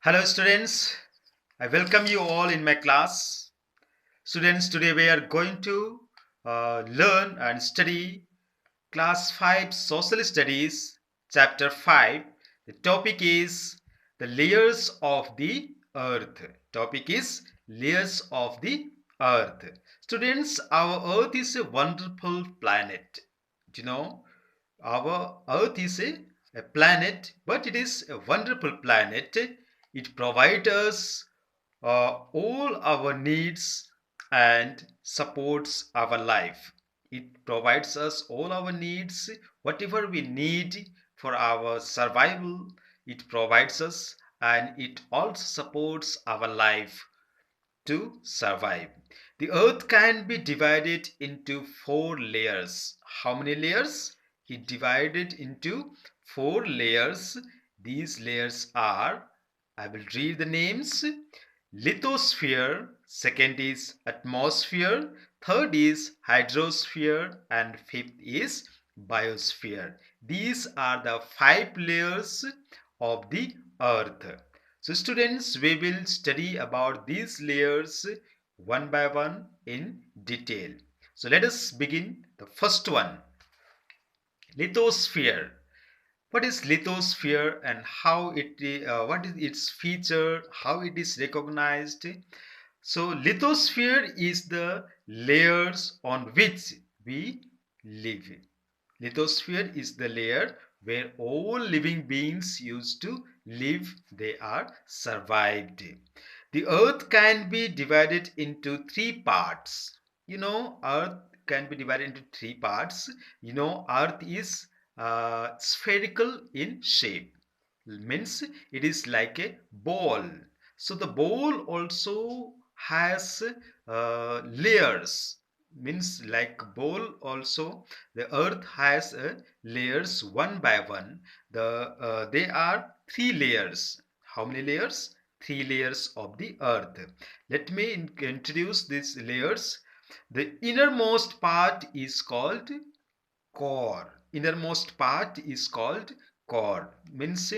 Hello, students. I welcome you all in my class. Students, today we are going to learn and study Class 5 Social Studies, Chapter 5. The topic is the layers of the earth. Topic is layers of the earth. Students, our earth is a wonderful planet. Do you know? Our Earth is a planet, but it is a wonderful planet. It provides us all our needs and supports our life. It provides us all our needs, whatever we need for our survival. It provides us and it also supports our life to survive. The earth can be divided into four layers. How many layers? It divided into four layers. These layers are, I will read the names. Lithosphere, second is atmosphere, third is hydrosphere, and fifth is biosphere. These are the five layers of the earth. So students, we will study about these layers one by one in detail. So let us begin the first one, lithosphere. What is lithosphere and how what is its feature, how it is recognized? So lithosphere is the layers on which we live. Lithosphere is the layer where all living beings used to live, they are survived. The earth can be divided into three parts. Earth can be divided into three parts. Earth is spherical in shape, means it is like a ball. So the ball also has layers, means like ball also the earth has layers one by one. They are three layers. How many layers? Three layers of the earth. Let me introduce these layers. The innermost part is called core. Innermost part is called core, means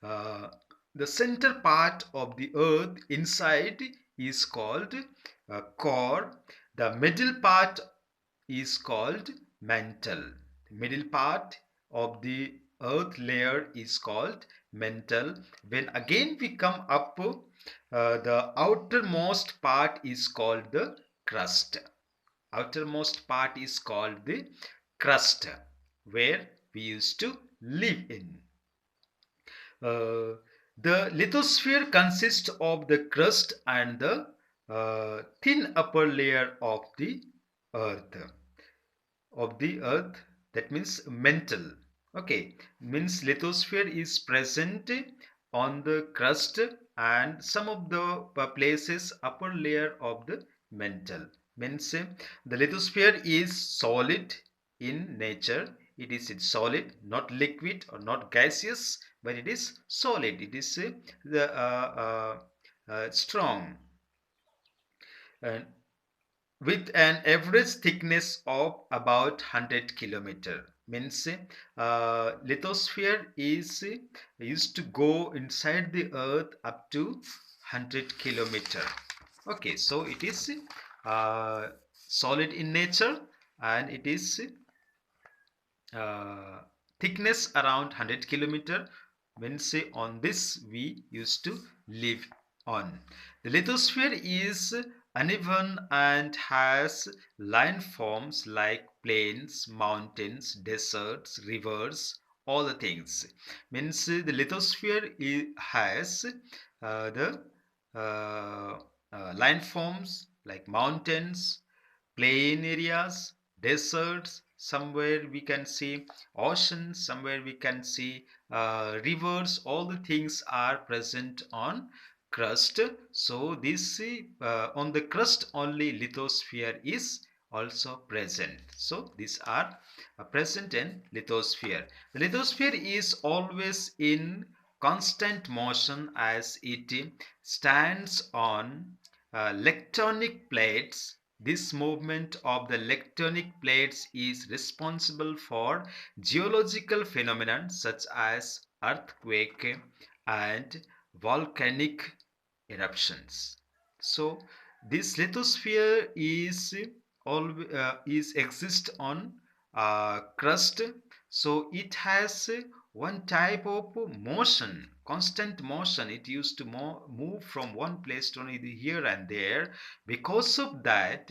the center part of the earth inside is called core. The middle part is called mantle. Middle part of the earth layer is called mantle. When again we come up, the outermost part is called the crust. Outermost part is called the crust, where we used to live in. Uh, the lithosphere consists of the crust and the thin upper layer earth of the earth, that means mantle. Okay, means lithosphere is present on the crust and some of the places upper layer of the mantle. Means the lithosphere is solid in nature. It is solid, not liquid or not gaseous, but it is solid. It is the strong, and with an average thickness of about 100 kilometer. Means lithosphere is used to go inside the earth up to 100 kilometer. Okay, so it is solid in nature and it is uh, thickness around 100 kilometer. When say on this we used to live on. The lithosphere is uneven and has line forms like plains, mountains, deserts, rivers, all the things. Means the lithosphere has the uh, line forms like mountains, plain areas, deserts, somewhere we can see oceans, somewhere we can see rivers. All the things are present on crust. So this on the crust only lithosphere is also present. So these are present in lithosphere. The lithosphere is always in constant motion as it stands on tectonic plates. This movement of the tectonic plates is responsible for geological phenomena such as earthquake and volcanic eruptions. So this lithosphere is exist on crust. So it has one type of motion, constant motion. It used to move from one place to another here and there. Because of that,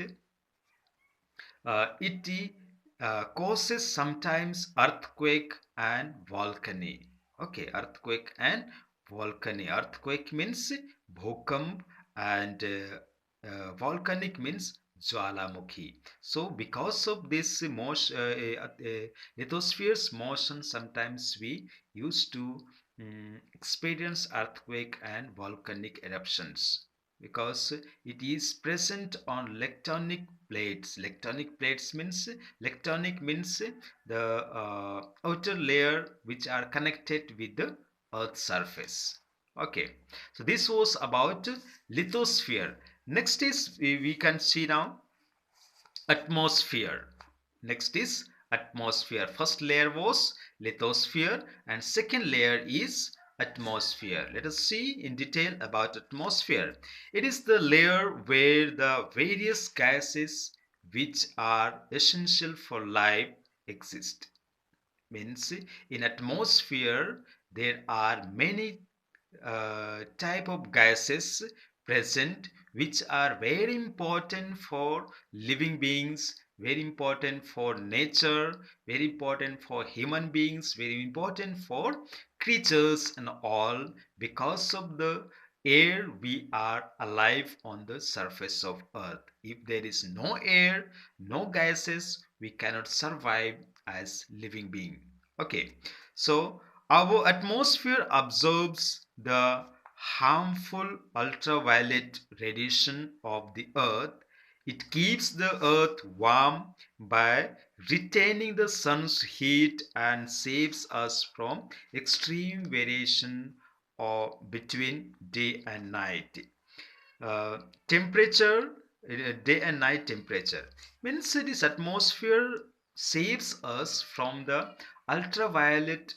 it causes sometimes earthquake and volcano. Okay, earthquake and volcano. Earthquake means bhukamp, and volcanic means jwalamukhi. So because of this motion, lithosphere's motion, sometimes we used to experience earthquake and volcanic eruptions, because it is present on tectonic plates. Tectonic means the outer layer which are connected with the earth surface. Okay, so this was about lithosphere. Next is we can see now atmosphere. Next is atmosphere. First layer was lithosphere and second layer is atmosphere. Let us see in detail about atmosphere. It is the layer where the various gases which are essential for life exist. Means in atmosphere there are many type of gases present which are very important for living beings, very important for nature, very important for human beings, very important for creatures and all. Because of the air we are alive on the surface of earth. If there is no air, no gases, we cannot survive as living being. Okay, so our atmosphere absorbs the harmful ultraviolet radiation of the earth. It keeps the earth warm by retaining the sun's heat and saves us from extreme variation or between day and night. Uh, temperature, day and night temperature means this atmosphere saves us from the ultraviolet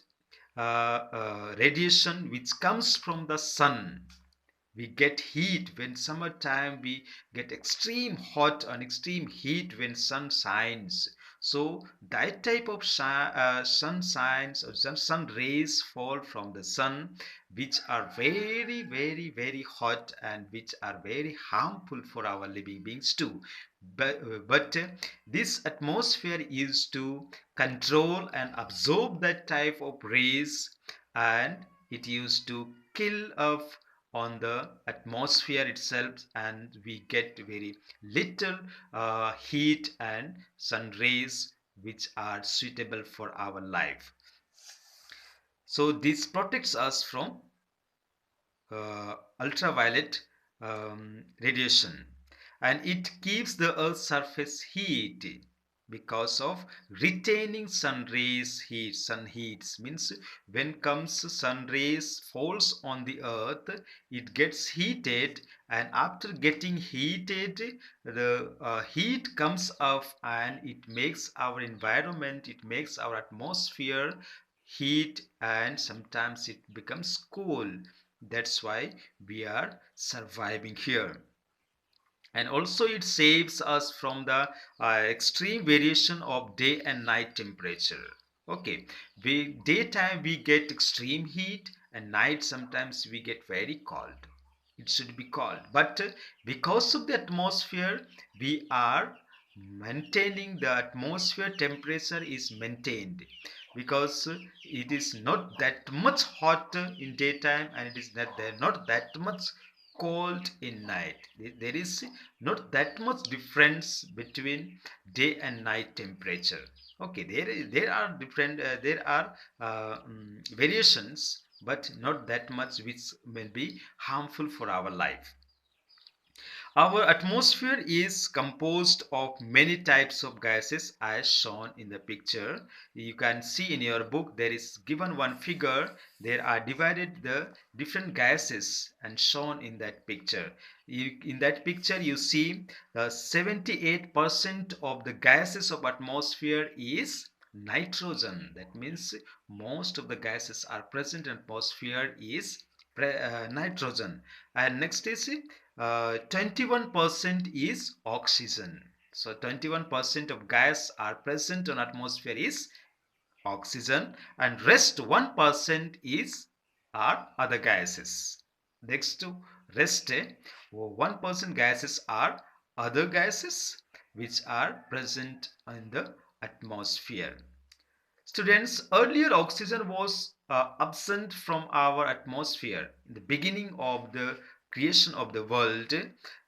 radiation which comes from the sun. We get heat when summertime, we get extreme hot and extreme heat when sun shines. So that type of sun shines, or sun rays fall from the sun, which are very very very hot and which are very harmful for our living beings too. But this atmosphere is to control and absorb that type of rays, and it used to kill off on the atmosphere itself, and we get very little heat and sun rays which are suitable for our life. So this protects us from ultraviolet radiation, and it keeps the earth's surface heat because of retaining sun rays heat. Sun heats means when comes sun rays falls on the earth, it gets heated, and after getting heated, the heat comes up and it makes our environment, it makes our atmosphere heat, and sometimes it becomes cool. That's why we are surviving here. And also it saves us from the extreme variation of day and night temperature. Okay, daytime we get extreme heat, and night sometimes we get very cold. It should be cold, but because of the atmosphere we are maintaining, the atmosphere temperature is maintained, because it is not that much hot in daytime, and it is not that much cold in night. There is not that much difference between day and night temperature. Okay, there are different there are variations, but not that much which may be harmful for our life. Our atmosphere is composed of many types of gases as shown in the picture. You can see in your book there is given one figure. There are divided the different gases and shown in that picture. In that picture you see 78% of the gases of atmosphere is nitrogen. That means most of the gases are present in atmosphere is nitrogen, and next is 21% is oxygen. So 21% of gas are present on atmosphere is oxygen, and rest 1% is are other gases. Next to rest 1% gases are other gases which are present in the atmosphere. Students, earlier oxygen was absent from our atmosphere. In the beginning of the creation of the world,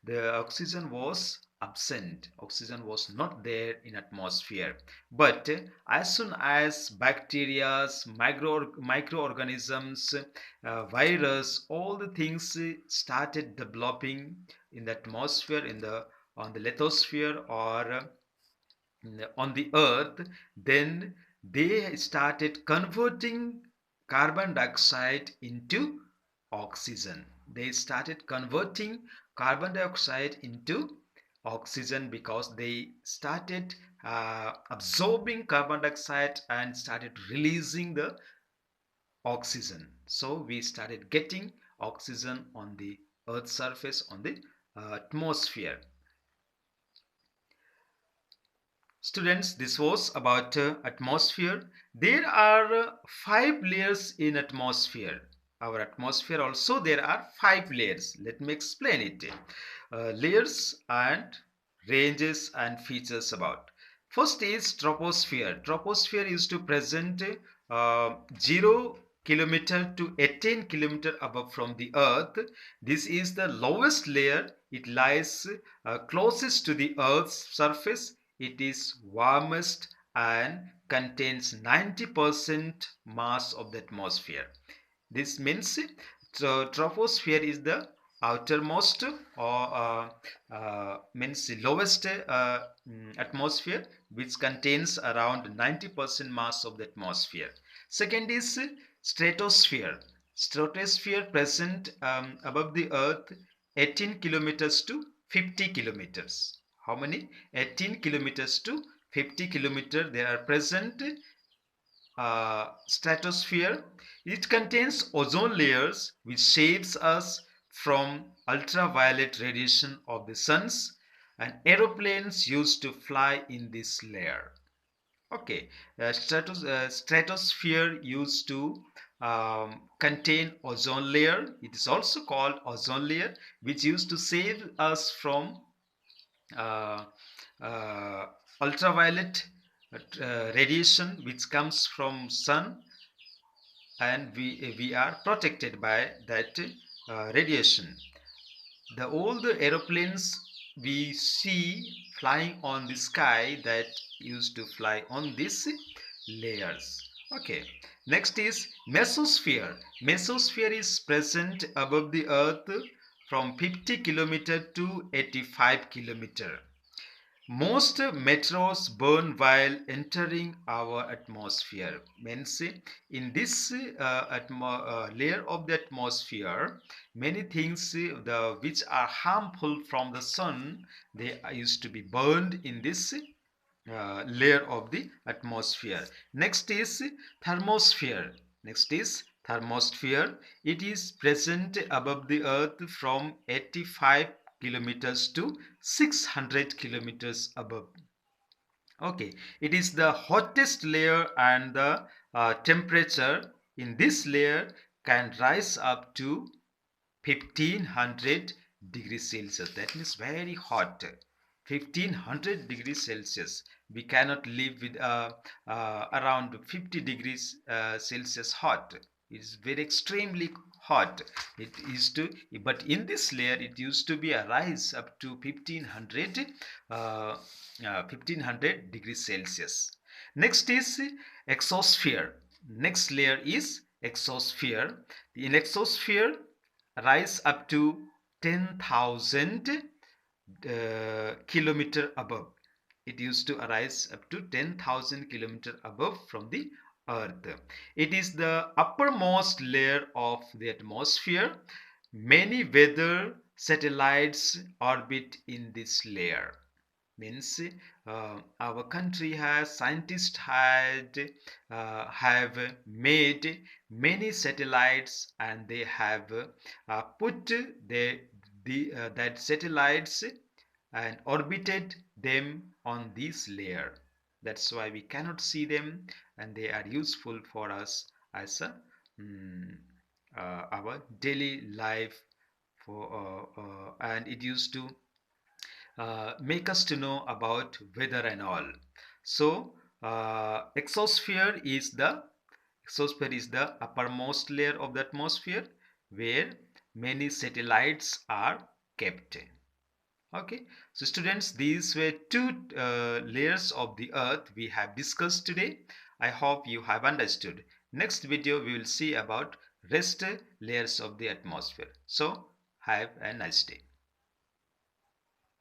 the oxygen was absent. Oxygen was not there in atmosphere. But as soon as bacteria, microorganisms, virus, all the things started developing in the atmosphere, in the on the lithosphere, or on the earth, then they started converting carbon dioxide into oxygen. They started converting carbon dioxide into oxygen because they started absorbing carbon dioxide and started releasing the oxygen. So we started getting oxygen on the earth's surface, on the atmosphere. Students, this was about atmosphere. There are five layers in atmosphere. Our atmosphere also, there are five layers. Let me explain it. Layers and ranges and features about. First is troposphere. Troposphere is to present 0 kilometer to 18 kilometer above from the earth. This is the lowest layer. It lies closest to the earth's surface. It is warmest and contains 90% mass of the atmosphere. This means troposphere is the outermost, or means the lowest atmosphere, which contains around 90% mass of the atmosphere. Second is stratosphere. Stratosphere present above the earth 18 kilometers to 50 kilometers. How many? 18 kilometers to 50 kilometers they are present stratosphere. It contains ozone layers which shades us from ultraviolet radiation of the suns, and aeroplanes used to fly in this layer. Okay, stratosphere used to contain ozone layer. It is also called ozone layer, which used to save us from uh, uh, ultraviolet radiation which comes from sun, and we are protected by that radiation. All the aeroplanes we see flying on the sky, that used to fly on these layers. Okay, next is mesosphere. Mesosphere is present above the earth from 50 kilometer to 85 kilometer. Most metros burn while entering our atmosphere. Means in this layer of the atmosphere, many things which are harmful from the sun, they used to be burned in this layer of the atmosphere. Next is thermosphere. Next is thermosphere. It is present above the earth from 85 kilometers to 600 kilometers above. Okay, it is the hottest layer, and the temperature in this layer can rise up to 1500 degrees Celsius. That means very hot. 1500 degrees Celsius. We cannot live with around 50 degrees Celsius hot. It is very extremely hot. It is to, but in this layer, it used to be a rise up to 1500 degrees Celsius. Next is exosphere. Next layer is exosphere. In exosphere, rise up to 10,000 kilometer above. It used to rise up to 10,000 kilometer above from the earth. It is the uppermost layer of the atmosphere. Many weather satellites orbit in this layer. means our country has scientists had have made many satellites, and they have put that satellites and orbited them on this layer. That's why we cannot see them, and they are useful for us as a mm, our daily life for and it used to make us to know about weather and all. So exosphere is the uppermost layer of the atmosphere where many satellites are kept. Okay, so students, these were two layers of the earth we have discussed today. I hope you have understood. Next video we will see about rest layers of the atmosphere. So have a nice day.